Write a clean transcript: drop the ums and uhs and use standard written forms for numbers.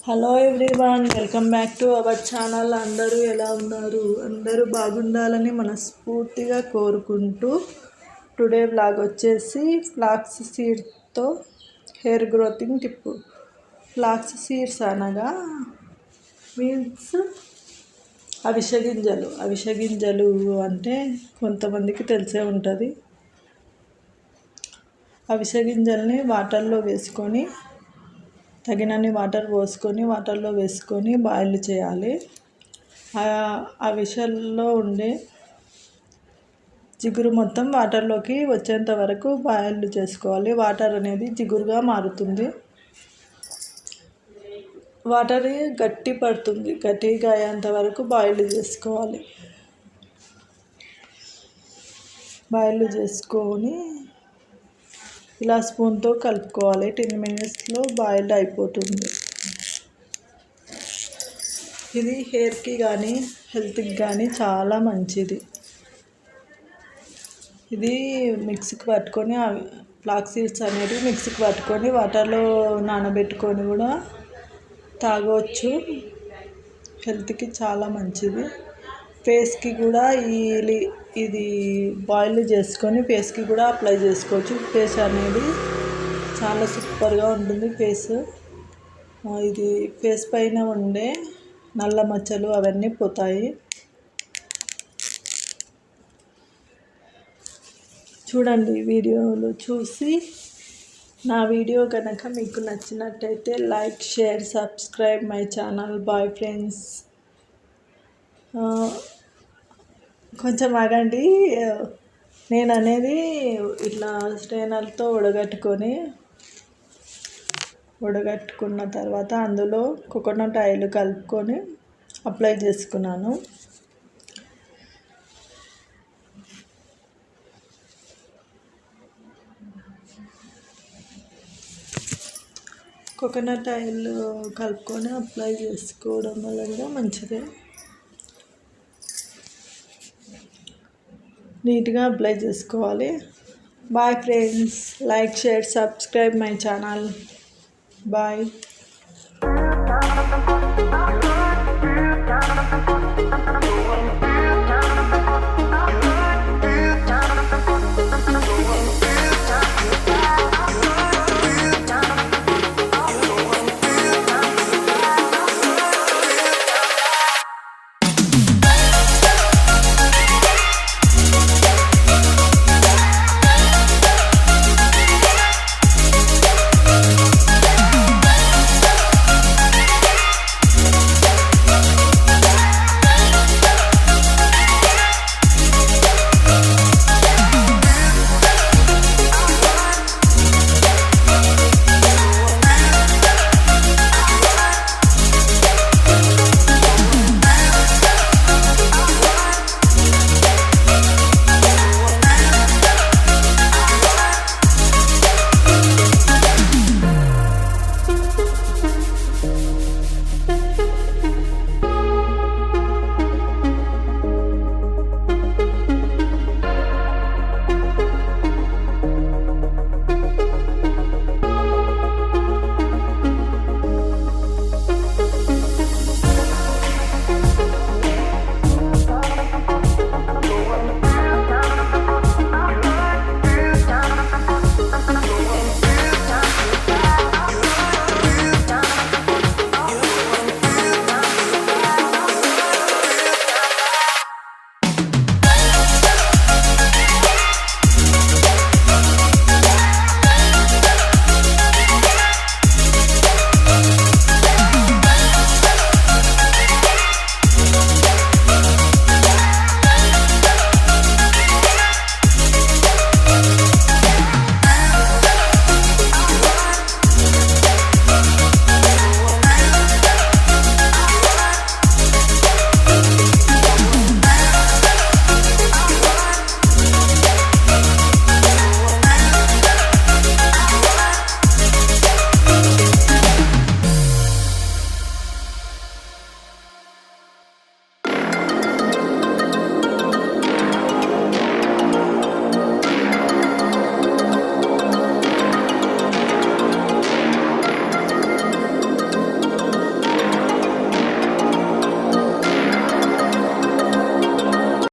Hello everyone, welcome back to our channel. అందరూ ఎలా ఉన్నారు? అందరూ బాగుండాలని మనస్ఫూర్తిగా కోరుకుంటూ టుడే వ్లాగ్ వచ్చేసి ఫ్లాక్స్ సీడ్తో హెయిర్ గ్రోతింగ్ టిప్. ఫ్లాక్స్ సీడ్స్ అనగా మీన్స్ అవిసె గింజలు అంటే కొంతమందికి తెలిసే ఉంటుంది. అవిసె గింజల్ని వాటర్లో వేసుకొని తగినన్ని వాటర్లో వేసుకొని బాయిల్ చేయాలి. ఆ విషల్లో ఉండే జిగురు మొత్తం వాటర్లోకి వచ్చేంత వరకు బాయిల్ చేసుకోవాలి. వాటర్ అనేది జిగురుగా మారుతుంది. వాటర్ గట్టిగా అయ్యేంత వరకు బాయిల్ చేసుకోవాలి. బాయిల్ చేసుకొని ఇలా స్పూన్తో కలుపుకోవాలి. 10 minutesలో బాయిల్డ్ అయిపోతుంది. ఇది హెయిర్కి కానీ హెల్త్కి కానీ చాలా మంచిది. ఇది మిక్సీకి పట్టుకొని ఫ్లాక్స్ సీడ్స్ అనేది మిక్సీకి పట్టుకొని వాటర్లో నానబెట్టుకొని కూడా తాగవచ్చు. హెల్త్కి చాలా మంచిది. ఫేస్కి కూడా ఇది బాయిల్ చేసుకొని ఫేస్కి కూడా అప్లై చేసుకోవచ్చు. ఫేస్ అనేది చాలా సూపర్గా ఉంటుంది. ఇది ఫేస్ పైన ఉండే నల్ల మచ్చలు అవన్నీ పోతాయి. చూడండి, వీడియోలు చూసి నా వీడియో కనుక మీకు నచ్చినట్టయితే like, share, subscribe my channel. Bye friends. కొంచెం ఆగండి. నేను అనేది ఇట్లా స్ట్రైనర్తో వడగట్టుకున్న తర్వాత అందులో కోకోనట్ ఆయిల్ కలుపుకొని అప్లై చేసుకున్నాను. కోకోనట్ ఆయిల్ కలుపుకొని అప్లై చేసుకోవడం వల్ల కూడా మంచిదే. నీట్గా అప్లై చేసుకోవాలి. Bye friends. Like, share, subscribe my channel. Bye.